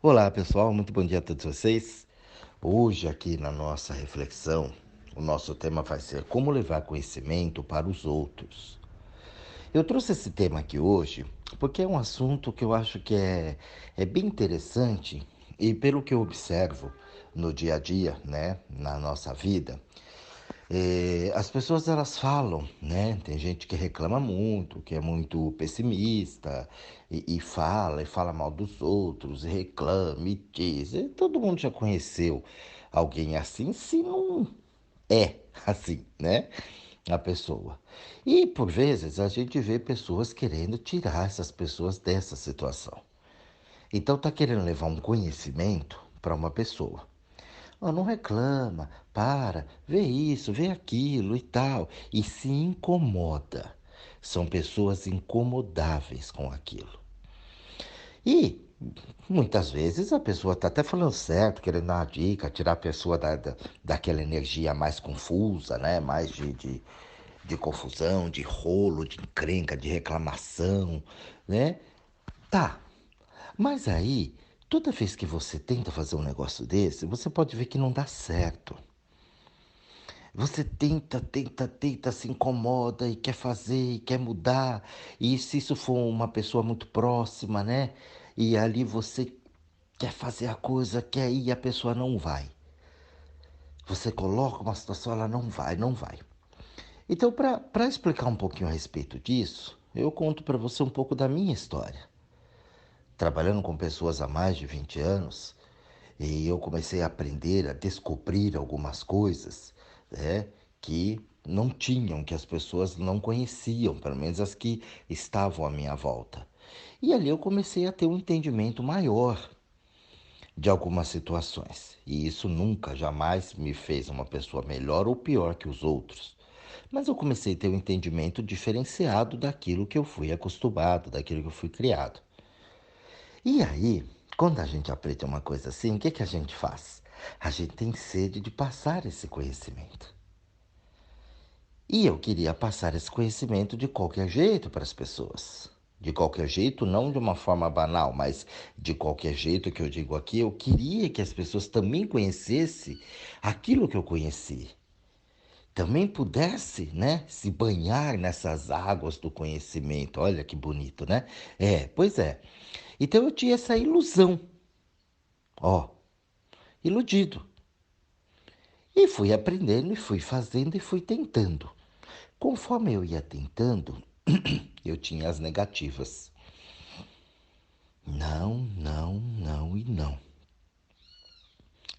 Olá pessoal, muito bom dia a todos vocês. Hoje aqui na nossa reflexão, o nosso tema vai ser como levar conhecimento para os outros. Eu trouxe esse tema aqui hoje porque é um assunto que eu acho que é bem interessante e pelo que eu observo no dia a dia, né, na nossa vida, as pessoas elas falam, né? Tem gente que reclama muito, que é muito pessimista e fala mal dos outros, e reclama e diz. E todo mundo já conheceu alguém assim, se não é assim, né? A pessoa. E por vezes a gente vê pessoas querendo tirar essas pessoas dessa situação. Então tá querendo levar um conhecimento para uma pessoa. Oh, não reclama, para, vê isso, vê aquilo e tal. E se incomoda. São pessoas incomodáveis com aquilo. E muitas vezes a pessoa está até falando certo, querendo dar uma dica, tirar a pessoa daquela energia mais confusa, né? Mais de confusão, de rolo, de encrenca, de reclamação, né? Tá, mas aí, toda vez que você tenta fazer um negócio desse, você pode ver que não dá certo. Você tenta, se incomoda e quer fazer, e quer mudar. E se isso for uma pessoa muito próxima, né? E ali você quer fazer a coisa, quer ir, e a pessoa não vai. Você coloca uma situação, ela não vai, não vai. Então, para explicar um pouquinho a respeito disso, eu conto para você um pouco da minha história. Trabalhando com pessoas há mais de 20 anos, e eu comecei a aprender, a descobrir algumas coisas, né, que não tinham, que as pessoas não conheciam, pelo menos as que estavam à minha volta. E ali eu comecei a ter um entendimento maior de algumas situações. E isso nunca, jamais me fez uma pessoa melhor ou pior que os outros. Mas eu comecei a ter um entendimento diferenciado daquilo que eu fui acostumado, daquilo que eu fui criado. E aí, quando a gente aprende uma coisa assim, o que, que a gente faz? A gente tem sede de passar esse conhecimento. E eu queria passar esse conhecimento de qualquer jeito para as pessoas. De qualquer jeito, não de uma forma banal, mas de qualquer jeito que eu digo aqui, eu queria que as pessoas também conhecessem aquilo que eu conheci. Também pudesse, né, se banhar nessas águas do conhecimento. Olha que bonito, né? Pois é. Então eu tinha essa ilusão. Ó, iludido. E fui aprendendo, e fui fazendo, e fui tentando. Conforme eu ia tentando, eu tinha as negativas. Não, não, não e não.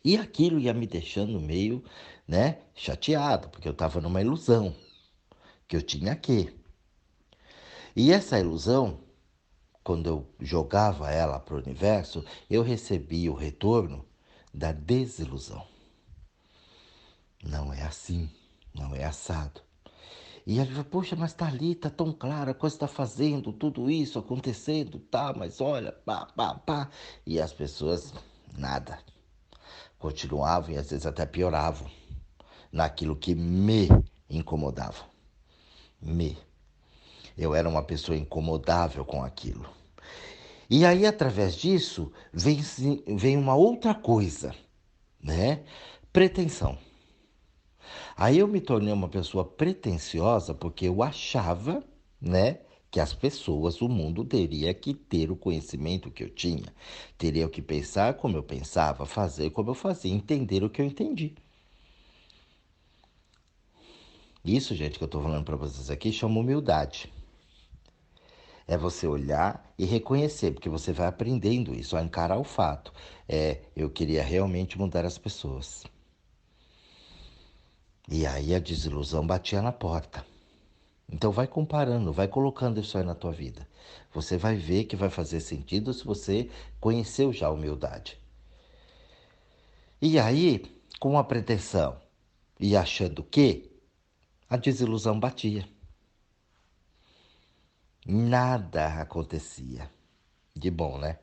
E aquilo ia me deixando meio, né, chateado, porque eu estava numa ilusão, que eu tinha que. E essa ilusão, quando eu jogava ela para o universo, eu recebia o retorno da desilusão. Não é assim, não é assado. E ele falou, poxa, mas tá ali, tá tão claro, a coisa está fazendo, tudo isso acontecendo, tá, mas olha, pá, pá, pá. E as pessoas, nada. Continuavam e às vezes até pioravam naquilo que me incomodava. Me. Eu era uma pessoa incomodável com aquilo. E aí, através disso, vem uma outra coisa, né? Pretensão. Aí eu me tornei uma pessoa pretensiosa porque eu achava, né, que as pessoas, o mundo teria que ter o conhecimento que eu tinha. Teria que pensar como eu pensava, fazer como eu fazia, entender o que eu entendi. Isso, gente, que eu estou falando para vocês aqui, chama humildade. É você olhar e reconhecer, porque você vai aprendendo isso, a encarar o fato. Eu queria realmente mudar as pessoas. E aí a desilusão batia na porta. Então vai comparando, vai colocando isso aí na tua vida. Você vai ver que vai fazer sentido se você conheceu já a humildade. E aí, com a pretensão e achando que a desilusão batia. Nada acontecia de bom, né?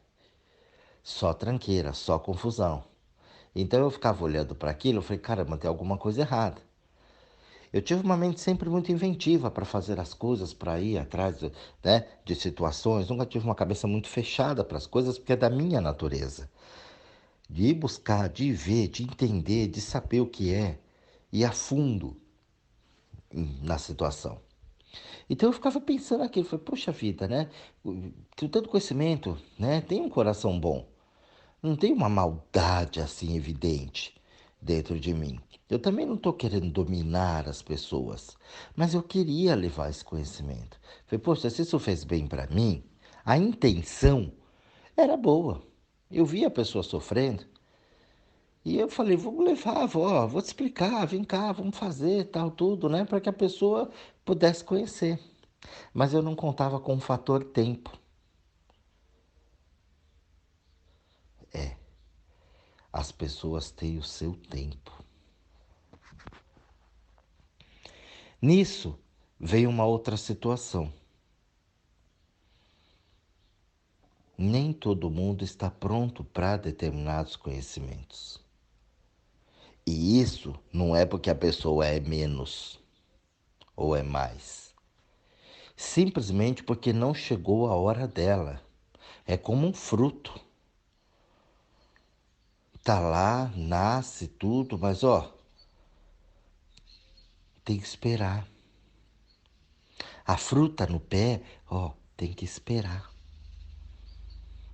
Só tranqueira, só confusão. Então eu ficava olhando para aquilo, eu falei, caramba, tem alguma coisa errada. Eu tive uma mente sempre muito inventiva para fazer as coisas, para ir atrás, né, de situações. Nunca tive uma cabeça muito fechada para as coisas, porque é da minha natureza. De ir buscar, de ver, de entender, de saber o que é, ir a fundo na situação. Então eu ficava pensando aquilo, falei, poxa vida, né? Tenho tanto conhecimento, né? Tenho um coração bom. Não tem uma maldade assim evidente dentro de mim. Eu também não estou querendo dominar as pessoas, mas eu queria levar esse conhecimento. Falei, poxa, se isso fez bem para mim, a intenção era boa. Eu via a pessoa sofrendo e eu falei, vamos levar, vou te explicar, vem cá, vamos fazer tal, tudo, né? Para que a pessoa pudesse conhecer. Mas eu não contava com o fator tempo. As pessoas têm o seu tempo. Nisso veio uma outra situação. Nem todo mundo está pronto para determinados conhecimentos. E isso não é porque a pessoa é menos ou é mais. Simplesmente porque não chegou a hora dela. É como um fruto. Tá lá, nasce tudo, mas tem que esperar. A fruta no pé, tem que esperar.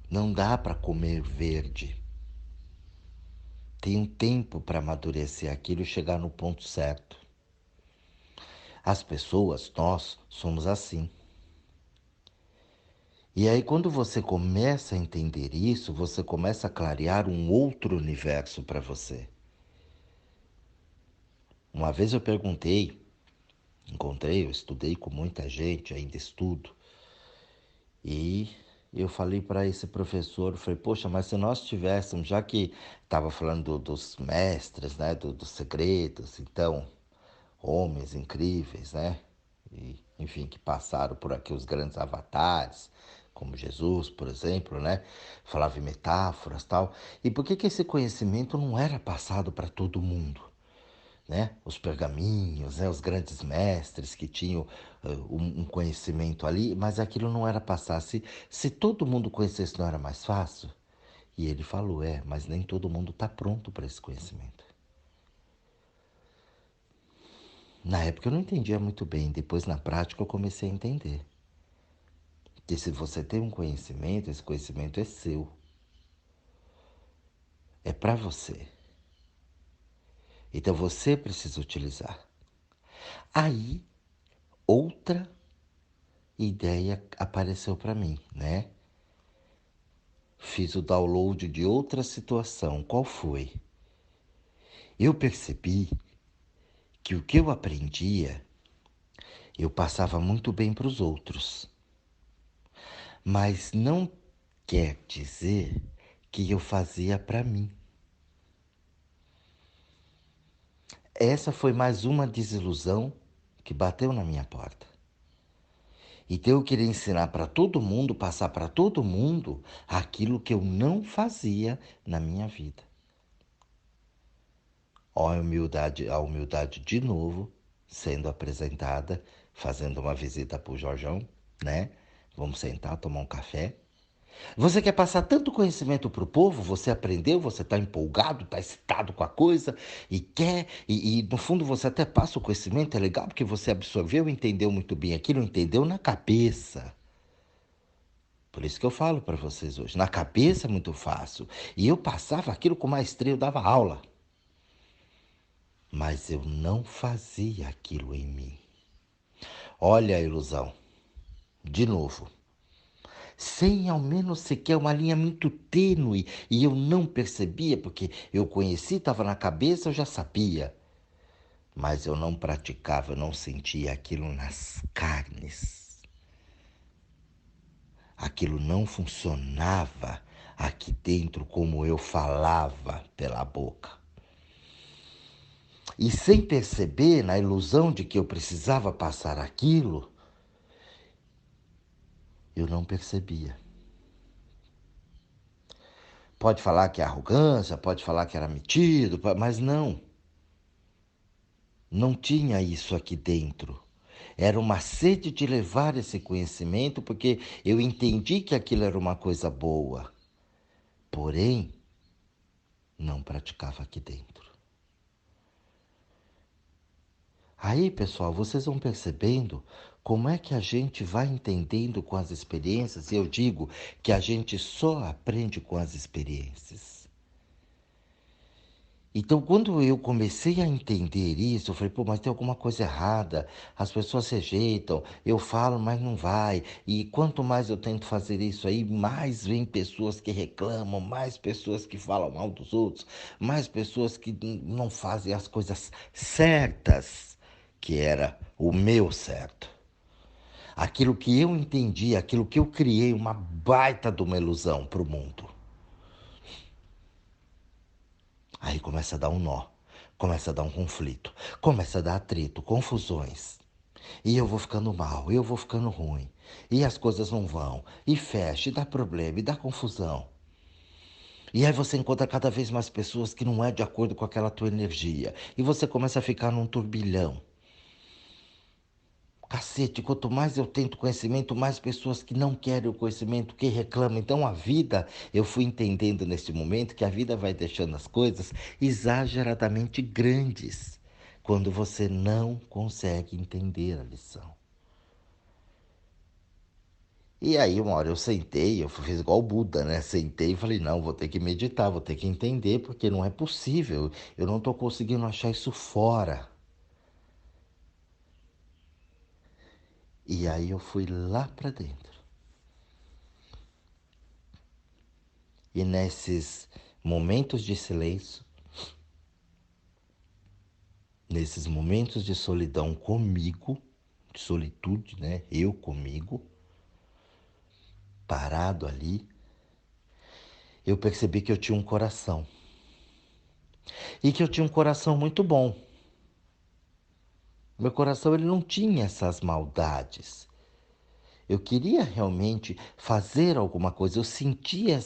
Não dá para comer verde. Tem um tempo para amadurecer aquilo e chegar no ponto certo. As pessoas, nós, somos assim. E aí, quando você começa a entender isso, você começa a clarear um outro universo para você. Uma vez eu eu estudei com muita gente, ainda estudo, e eu falei para esse professor, falei, poxa, mas se nós tivéssemos, já que estava falando dos mestres, né, dos segredos, então, homens incríveis, né, e, enfim, que passaram por aqui os grandes avatares, como Jesus, por exemplo, né, falava em metáforas e tal, e por que esse conhecimento não era passado para todo mundo? Né? Os pergaminhos, né? Os grandes mestres que tinham um conhecimento ali, mas aquilo não era passar. Se todo mundo conhecesse, não era mais fácil? E ele falou, mas nem todo mundo está pronto para esse conhecimento. Na época eu não entendia muito bem, depois na prática eu comecei a entender. Que se você tem um conhecimento, esse conhecimento é seu. É para você. Então você precisa utilizar. Aí, outra ideia apareceu para mim, né? Fiz o download de outra situação. Qual foi? Eu percebi que o que eu aprendia, eu passava muito bem para os outros. Mas não quer dizer que eu fazia para mim. Essa foi mais uma desilusão que bateu na minha porta. Então eu queria ensinar para todo mundo, passar para todo mundo aquilo que eu não fazia na minha vida. A humildade de novo sendo apresentada, fazendo uma visita para o Jorjão, né? Vamos sentar, tomar um café. Você quer passar tanto conhecimento para o povo, você aprendeu, você está empolgado, está excitado com a coisa e quer, e no fundo você até passa o conhecimento, é legal porque você absorveu, entendeu muito bem aquilo, entendeu na cabeça. Por isso que eu falo para vocês hoje, na cabeça é muito fácil. E eu passava aquilo com maestria, eu dava aula. Mas eu não fazia aquilo em mim. Olha a ilusão. De novo. Sem ao menos sequer uma linha muito tênue. E eu não percebia, porque eu conheci, estava na cabeça, eu já sabia. Mas eu não praticava, eu não sentia aquilo nas carnes. Aquilo não funcionava aqui dentro como eu falava pela boca. E sem perceber, na ilusão de que eu precisava passar aquilo, eu não percebia. Pode falar que é arrogância, pode falar que era metido, mas não. Não tinha isso aqui dentro. Era uma sede de levar esse conhecimento, porque eu entendi que aquilo era uma coisa boa. Porém, não praticava aqui dentro. Aí, pessoal, vocês vão percebendo como é que a gente vai entendendo com as experiências, e eu digo que a gente só aprende com as experiências. Então, quando eu comecei a entender isso, eu falei, pô, mas tem alguma coisa errada, as pessoas rejeitam, eu falo, mas não vai. E quanto mais eu tento fazer isso aí, mais vem pessoas que reclamam, mais pessoas que falam mal dos outros, mais pessoas que não fazem as coisas certas, que era o meu certo. Aquilo que eu entendi, aquilo que eu criei, uma baita de uma ilusão para o mundo. Aí começa a dar um nó, começa a dar um conflito, começa a dar atrito, confusões. E eu vou ficando mal, eu vou ficando ruim. E as coisas não vão, e fecha, e dá problema, e dá confusão. E aí você encontra cada vez mais pessoas que não é de acordo com aquela tua energia. E você começa a ficar num turbilhão. Cacete, quanto mais eu tento conhecimento, mais pessoas que não querem o conhecimento, que reclamam. Então a vida, eu fui entendendo nesse momento que a vida vai deixando as coisas exageradamente grandes quando você não consegue entender a lição. E aí uma hora eu sentei, eu fiz igual o Buda, né? Sentei e falei, não, vou ter que meditar, vou ter que entender, porque não é possível. Eu não estou conseguindo achar isso fora. E aí eu fui lá para dentro. E nesses momentos de silêncio, nesses momentos de solidão comigo, de solitude, né? Eu comigo, parado ali, eu percebi que eu tinha um coração. E que eu tinha um coração muito bom. Meu coração ele não tinha essas maldades. Eu queria realmente fazer alguma coisa. Eu sentia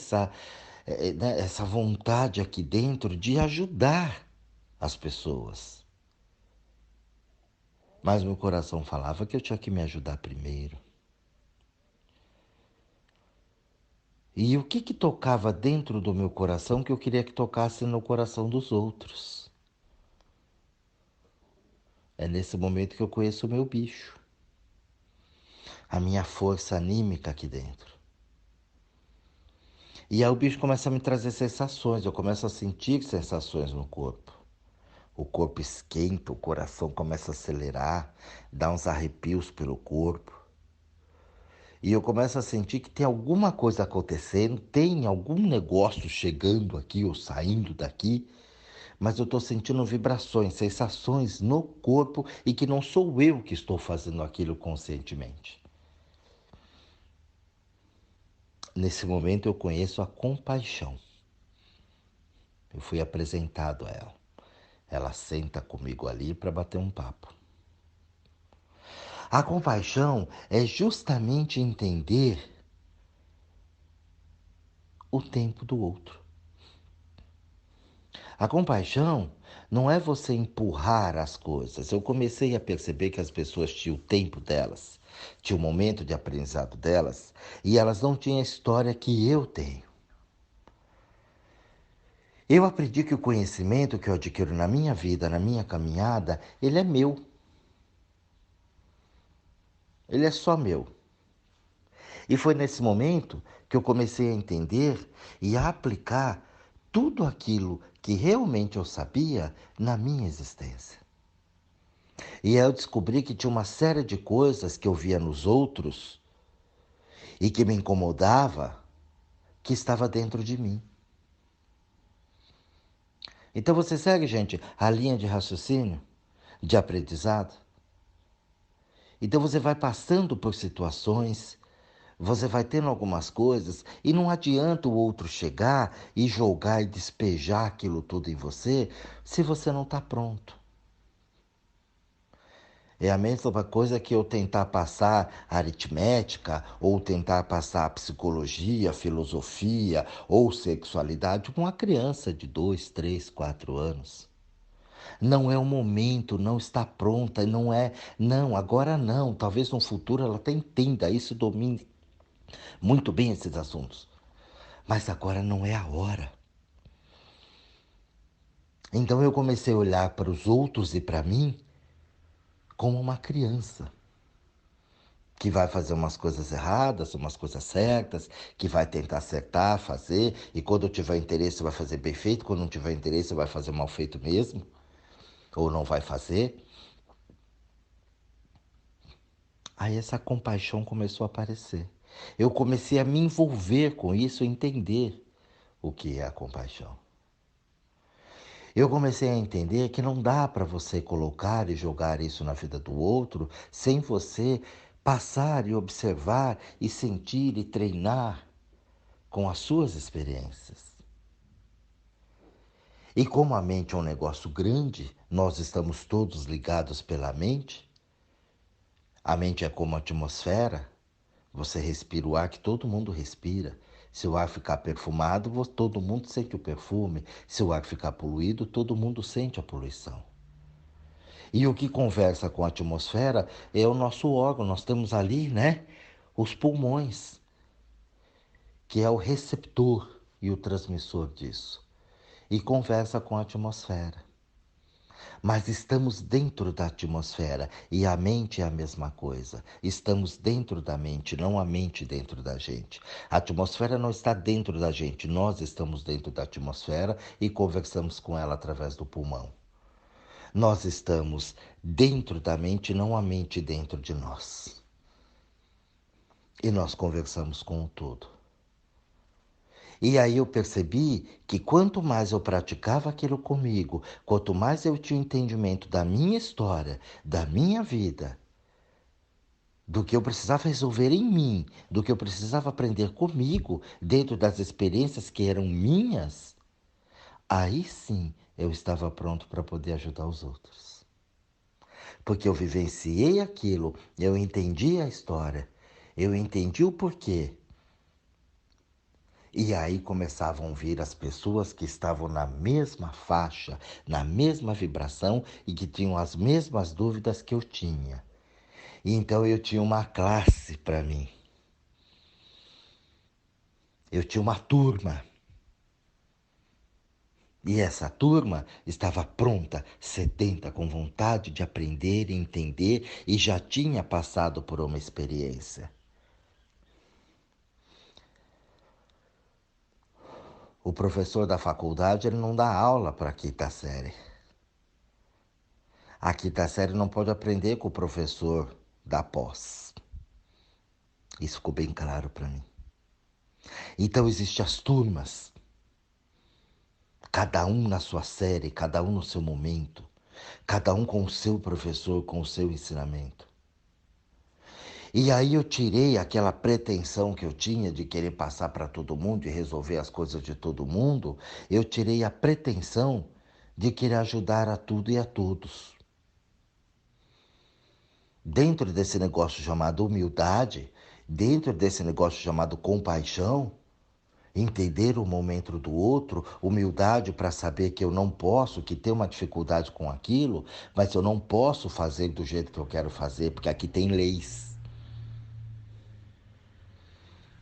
né, essa vontade aqui dentro de ajudar as pessoas. Mas meu coração falava que eu tinha que me ajudar primeiro. E o que tocava dentro do meu coração que eu queria que tocasse no coração dos outros? É nesse momento que eu conheço o meu bicho, a minha força anímica aqui dentro. E aí o bicho começa a me trazer sensações, eu começo a sentir sensações no corpo. O corpo esquenta, o coração começa a acelerar, dá uns arrepios pelo corpo. E eu começo a sentir que tem alguma coisa acontecendo, tem algum negócio chegando aqui ou saindo daqui, mas eu estou sentindo vibrações, sensações no corpo e que não sou eu que estou fazendo aquilo conscientemente. Nesse momento eu conheço a compaixão. Eu fui apresentado a ela. Ela senta comigo ali para bater um papo. A compaixão é justamente entender o tempo do outro. A compaixão não é você empurrar as coisas. Eu comecei a perceber que as pessoas tinham o tempo delas, tinham o momento de aprendizado delas, e elas não tinham a história que eu tenho. Eu aprendi que o conhecimento que eu adquiro na minha vida, na minha caminhada, ele é meu. Ele é só meu. E foi nesse momento que eu comecei a entender e a aplicar tudo aquilo que realmente eu sabia na minha existência. E aí eu descobri que tinha uma série de coisas que eu via nos outros e que me incomodava, que estava dentro de mim. Então você segue, gente, a linha de raciocínio, de aprendizado? Então você vai passando por situações, você vai tendo algumas coisas e não adianta o outro chegar e jogar e despejar aquilo tudo em você se você não está pronto. É a mesma coisa que eu tentar passar aritmética, ou tentar passar psicologia, filosofia ou sexualidade com uma criança de 2, 3, 4 anos. Não é o momento, não está pronta, não é, não, agora não. Talvez no futuro ela até entenda isso, domine muito bem esses assuntos. Mas agora não é a hora. Então eu comecei a olhar para os outros e para mim como uma criança que vai fazer umas coisas erradas, umas coisas certas, que vai tentar acertar, fazer, e quando tiver interesse vai fazer bem feito, quando não tiver interesse vai fazer mal feito mesmo, ou não vai fazer. Aí essa compaixão começou a aparecer. Eu comecei a me envolver com isso, entender o que é a compaixão. Eu comecei a entender que não dá para você colocar e jogar isso na vida do outro sem você passar e observar e sentir e treinar com as suas experiências. E como a mente é um negócio grande, nós estamos todos ligados pela mente. A mente é como a atmosfera. Você respira o ar que todo mundo respira. Se o ar ficar perfumado, todo mundo sente o perfume. Se o ar ficar poluído, todo mundo sente a poluição. E o que conversa com a atmosfera é o nosso órgão. Nós temos ali, né, os pulmões, que é o receptor e o transmissor disso. E conversa com a atmosfera. Mas estamos dentro da atmosfera e a mente é a mesma coisa. Estamos dentro da mente, não a mente dentro da gente. A atmosfera não está dentro da gente, nós estamos dentro da atmosfera e conversamos com ela através do pulmão. Nós estamos dentro da mente, não a mente dentro de nós. E nós conversamos com o todo. E aí eu percebi que quanto mais eu praticava aquilo comigo, quanto mais eu tinha entendimento da minha história, da minha vida, do que eu precisava resolver em mim, do que eu precisava aprender comigo, dentro das experiências que eram minhas, aí sim eu estava pronto para poder ajudar os outros. Porque eu vivenciei aquilo, eu entendi a história, eu entendi o porquê. E aí começavam a vir as pessoas que estavam na mesma faixa, na mesma vibração e que tinham as mesmas dúvidas que eu tinha. E então eu tinha uma classe para mim. Eu tinha uma turma. E essa turma estava pronta, sedenta, com vontade de aprender e entender e já tinha passado por uma experiência. O professor da faculdade ele não dá aula para a quinta série. A quinta série não pode aprender com o professor da pós. Isso ficou bem claro para mim. Então existem as turmas, cada um na sua série, cada um no seu momento, cada um com o seu professor, com o seu ensinamento. E aí eu tirei aquela pretensão que eu tinha de querer passar para todo mundo e resolver as coisas de todo mundo, eu tirei a pretensão de querer ajudar a tudo e a todos. Dentro desse negócio chamado humildade, dentro desse negócio chamado compaixão, entender o momento do outro, humildade para saber que eu não posso, que tem uma dificuldade com aquilo, mas eu não posso fazer do jeito que eu quero fazer, porque aqui tem leis.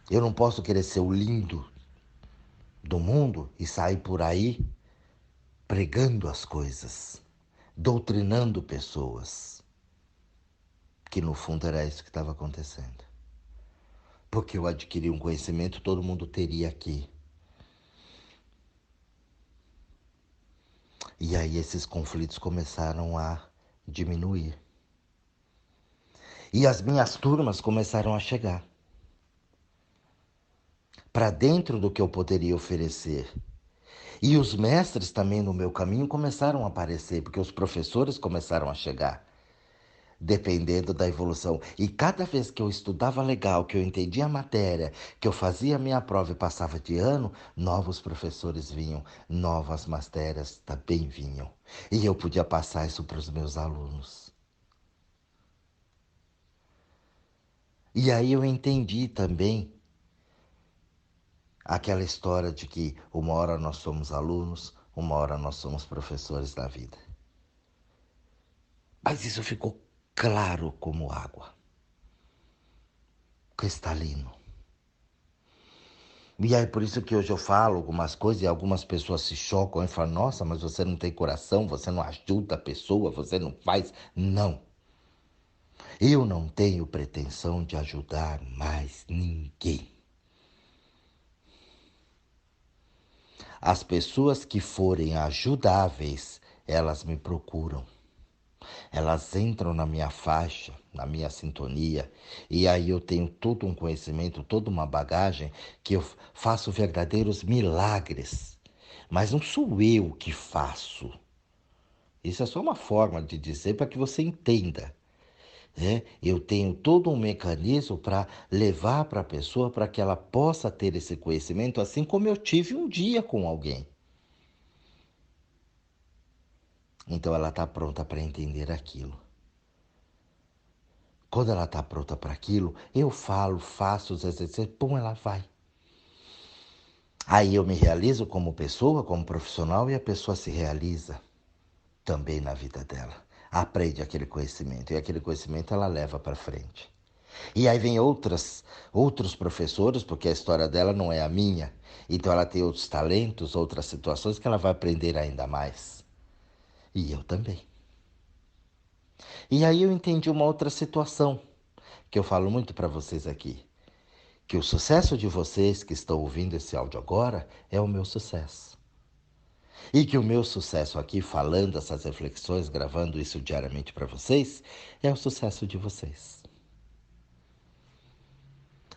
Eu não posso querer ser o lindo do mundo e sair por aí pregando as coisas, doutrinando pessoas, que no fundo era isso que estava acontecendo. Porque eu adquiri um conhecimento, todo mundo teria aqui. E aí esses conflitos começaram a diminuir. E as minhas turmas começaram a chegar para dentro do que eu poderia oferecer. E os mestres também no meu caminho começaram a aparecer, porque os professores começaram a chegar, dependendo da evolução. E cada vez que eu estudava legal, que eu entendia a matéria, que eu fazia a minha prova e passava de ano, novos professores vinham, novas matérias também vinham. E eu podia passar isso para os meus alunos. E aí eu entendi também aquela história de que uma hora nós somos alunos, uma hora nós somos professores da vida. Mas isso ficou claro como água, cristalino. E aí por isso que hoje eu falo algumas coisas e algumas pessoas se chocam e falam, nossa, mas você não tem coração, você não ajuda a pessoa, você não faz. Não. Eu não tenho pretensão de ajudar mais ninguém. As pessoas que forem ajudáveis, elas me procuram. Elas entram na minha faixa, na minha sintonia, e aí eu tenho todo um conhecimento, toda uma bagagem que eu faço verdadeiros milagres. Mas não sou eu que faço. Isso é só uma forma de dizer para que você entenda. Né? Eu tenho todo um mecanismo para levar para a pessoa para que ela possa ter esse conhecimento, assim como eu tive um dia com alguém. Então ela está pronta para entender aquilo. Quando ela está pronta para aquilo, eu falo, faço os exercícios, pum, ela vai. Aí eu me realizo como pessoa, como profissional, e a pessoa se realiza também na vida dela. Aprende aquele conhecimento, e aquele conhecimento ela leva para frente. E aí vem outros professores, porque a história dela não é a minha. Então ela tem outros talentos, outras situações que ela vai aprender ainda mais. E eu também. E aí eu entendi uma outra situação, que eu falo muito para vocês aqui. Que o sucesso de vocês que estão ouvindo esse áudio agora é o meu sucesso. E que o meu sucesso aqui, falando essas reflexões, gravando isso diariamente para vocês, é o sucesso de vocês.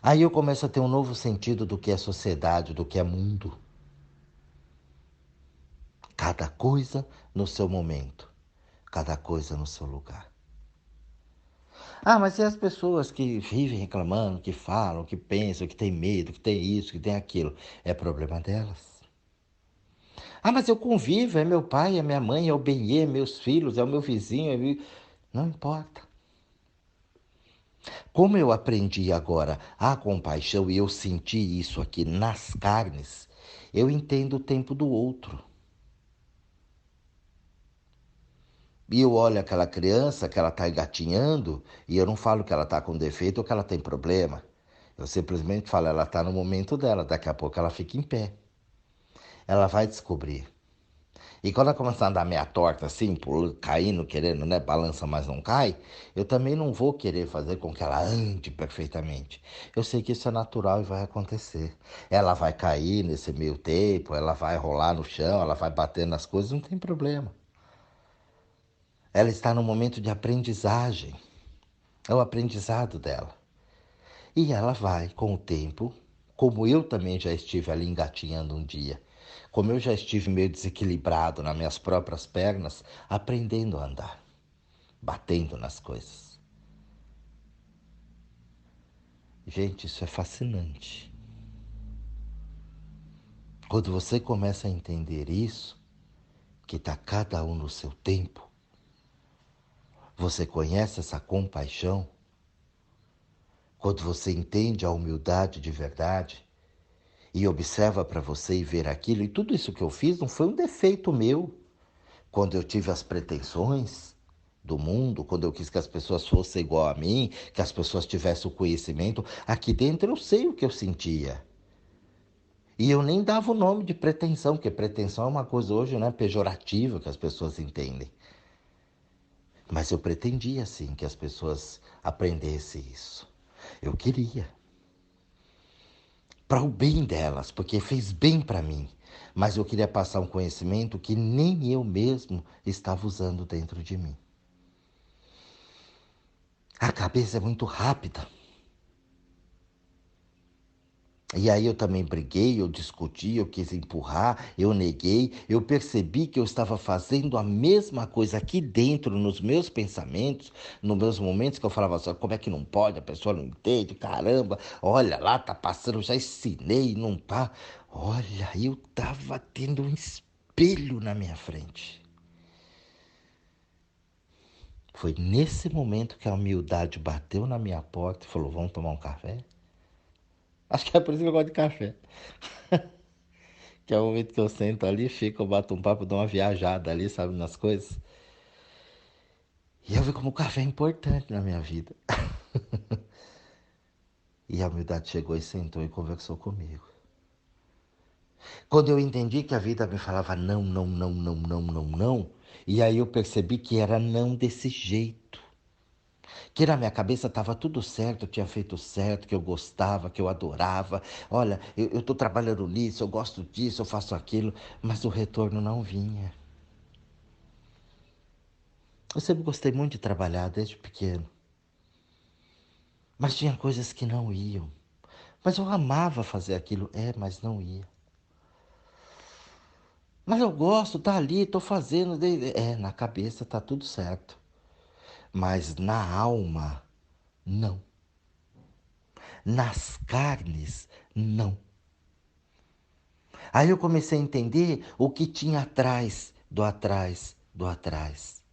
Aí eu começo a ter um novo sentido do que é sociedade, do que é mundo. Cada coisa no seu momento, cada coisa no seu lugar. Ah, mas e as pessoas que vivem reclamando, que falam, que pensam, que têm medo, que têm isso, que têm aquilo? É problema delas. Ah, mas eu convivo, é meu pai, é minha mãe, é o Benê, é meus filhos, é o meu vizinho. Não importa. Como eu aprendi agora a compaixão e eu senti isso aqui nas carnes, eu entendo o tempo do outro. E eu olho aquela criança que ela está engatinhando e eu não falo que ela está com defeito ou que ela tem problema. Eu simplesmente falo, ela está no momento dela, daqui a pouco ela fica em pé. Ela vai descobrir. E quando ela começar a andar meia torta assim, caindo, querendo, né, balança, mas não cai, eu também não vou querer fazer com que ela ande perfeitamente. Eu sei que isso é natural e vai acontecer. Ela vai cair nesse meio tempo, ela vai rolar no chão, ela vai bater nas coisas, não tem problema. Ela está no momento de aprendizagem. É o aprendizado dela. E ela vai, com o tempo, como eu também já estive ali engatinhando um dia, como eu já estive meio desequilibrado nas minhas próprias pernas, aprendendo a andar, batendo nas coisas. Gente, isso é fascinante. Quando você começa a entender isso, que está cada um no seu tempo, você conhece essa compaixão, quando você entende a humildade de verdade, e observa para você e ver aquilo, e tudo isso que eu fiz não foi um defeito meu. Quando eu tive as pretensões do mundo, quando eu quis que as pessoas fossem igual a mim, que as pessoas tivessem o conhecimento, aqui dentro eu sei o que eu sentia. E eu nem dava o nome de pretensão, porque pretensão é uma coisa hoje, né, pejorativa que as pessoas entendem. Mas eu pretendia sim que as pessoas aprendessem isso. Eu queria. Para o bem delas, porque fez bem para mim. Mas eu queria passar um conhecimento que nem eu mesmo estava usando dentro de mim. A cabeça é muito rápida. E aí eu também briguei, eu discuti, eu quis empurrar, eu neguei, eu percebi que eu estava fazendo a mesma coisa aqui dentro, nos meus pensamentos, nos meus momentos que eu falava assim, como é que não pode, a pessoa não entende, caramba, olha lá, tá passando, já ensinei, não tá. Olha, eu estava tendo um espelho na minha frente. Foi nesse momento que a humildade bateu na minha porta e falou, vamos tomar um café? Acho que é por isso que eu gosto de café. Que é o momento que eu sento ali, fico, eu bato um papo, dou uma viajada ali, sabe, nas coisas. E eu vi como o café é importante na minha vida. E a humildade chegou e sentou e conversou comigo. Quando eu entendi que a vida me falava não, não, não, não, não, não, não, e aí eu percebi que era não desse jeito. Que na minha cabeça estava tudo certo, eu tinha feito certo, que eu gostava, que eu adorava. Olha, eu estou trabalhando nisso, eu gosto disso, eu faço aquilo, mas o retorno não vinha. Eu sempre gostei muito de trabalhar desde pequeno, mas tinha coisas que não iam. Mas eu amava fazer aquilo, mas não ia. Mas eu gosto, tá ali, tô fazendo. Na cabeça tá tudo certo. Mas na alma, não. Nas carnes, não. Aí eu comecei a entender o que tinha atrás, do atrás, do atrás.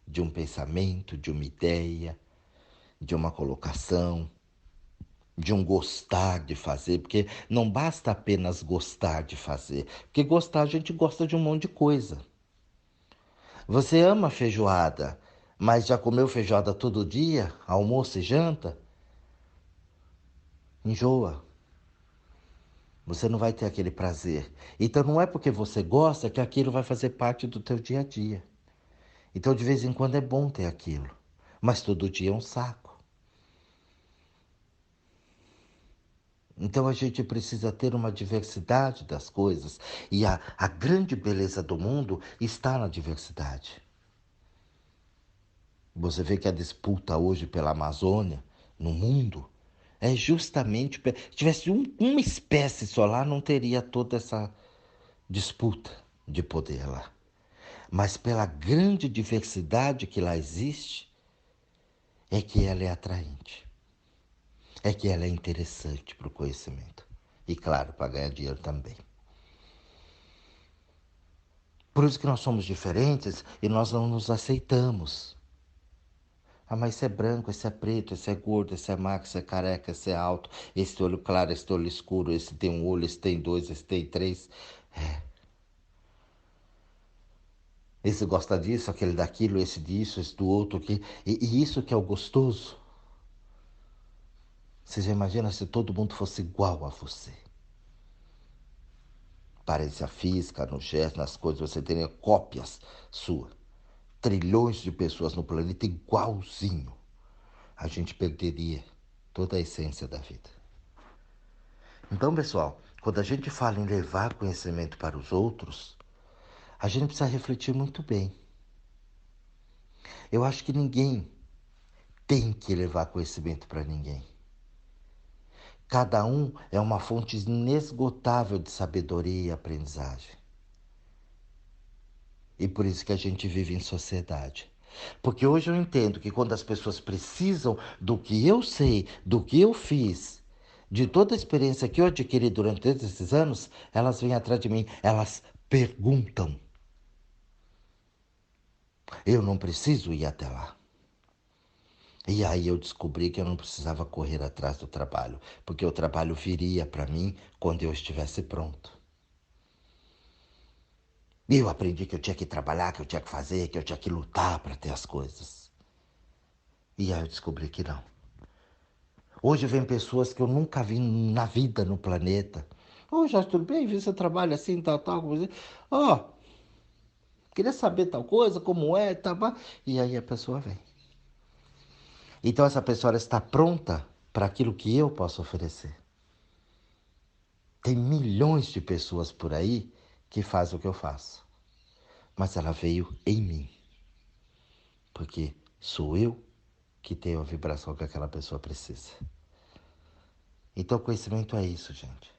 De um pensamento, de uma ideia, de uma colocação, de um gostar de fazer, porque não basta apenas gostar de fazer, porque gostar a gente gosta de um monte de coisa. Você ama feijoada, mas já comeu feijoada todo dia, almoço e janta? Enjoa. Você não vai ter aquele prazer. Então não é porque você gosta que aquilo vai fazer parte do teu dia a dia. Então de vez em quando é bom ter aquilo, mas todo dia é um saco. Então a gente precisa ter uma diversidade das coisas. E a grande beleza do mundo está na diversidade. Você vê que a disputa hoje pela Amazônia, no mundo, é justamente. Se tivesse uma espécie só lá, não teria toda essa disputa de poder lá. Mas pela grande diversidade que lá existe, é que ela é atraente. É que ela é interessante para o conhecimento. E claro, para ganhar dinheiro também. Por isso que nós somos diferentes e nós não nos aceitamos. Ah, mas esse é branco, esse é preto, esse é gordo, esse é magro, esse é careca, esse é alto, esse tem olho claro, esse tem olho escuro, esse tem um olho, esse tem dois, esse tem três. É. Esse gosta disso, aquele daquilo, esse disso, esse do outro. E isso que é o gostoso. Você já imagina se todo mundo fosse igual a você? Aparência física, no gesto, nas coisas, você teria cópias suas. Trilhões de pessoas no planeta igualzinho. A gente perderia toda a essência da vida. Então, pessoal, quando a gente fala em levar conhecimento para os outros, a gente precisa refletir muito bem. Eu acho que ninguém tem que levar conhecimento para ninguém. Cada um é uma fonte inesgotável de sabedoria e aprendizagem. E por isso que a gente vive em sociedade. Porque hoje eu entendo que quando as pessoas precisam do que eu sei, do que eu fiz, de toda a experiência que eu adquiri durante todos esses anos, elas vêm atrás de mim, elas perguntam. Eu não preciso ir até lá. E aí eu descobri que eu não precisava correr atrás do trabalho, porque o trabalho viria para mim quando eu estivesse pronto. E eu aprendi que eu tinha que trabalhar, que eu tinha que fazer, que eu tinha que lutar para ter as coisas. E aí eu descobri que não. Hoje vem pessoas que eu nunca vi na vida no planeta. Ô, Jorge, tudo bem? Vi você trabalha assim, tal, tal. Ó, queria saber tal coisa, como é, tal. E aí a pessoa vem. Então essa pessoa está pronta para aquilo que eu posso oferecer. Tem milhões de pessoas por aí que fazem o que eu faço. Mas ela veio em mim. Porque sou eu que tenho a vibração que aquela pessoa precisa. Então conhecimento é isso, gente.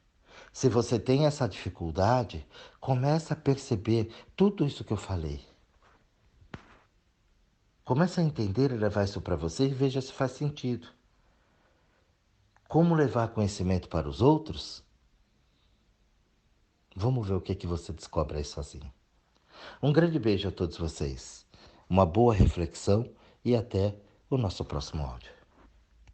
Se você tem essa dificuldade, começa a perceber tudo isso que eu falei. Começa a entender e levar isso para você e veja se faz sentido. Como levar conhecimento para os outros? Vamos ver o que você descobre aí sozinho. Um grande beijo a todos vocês. Uma boa reflexão e até o nosso próximo áudio.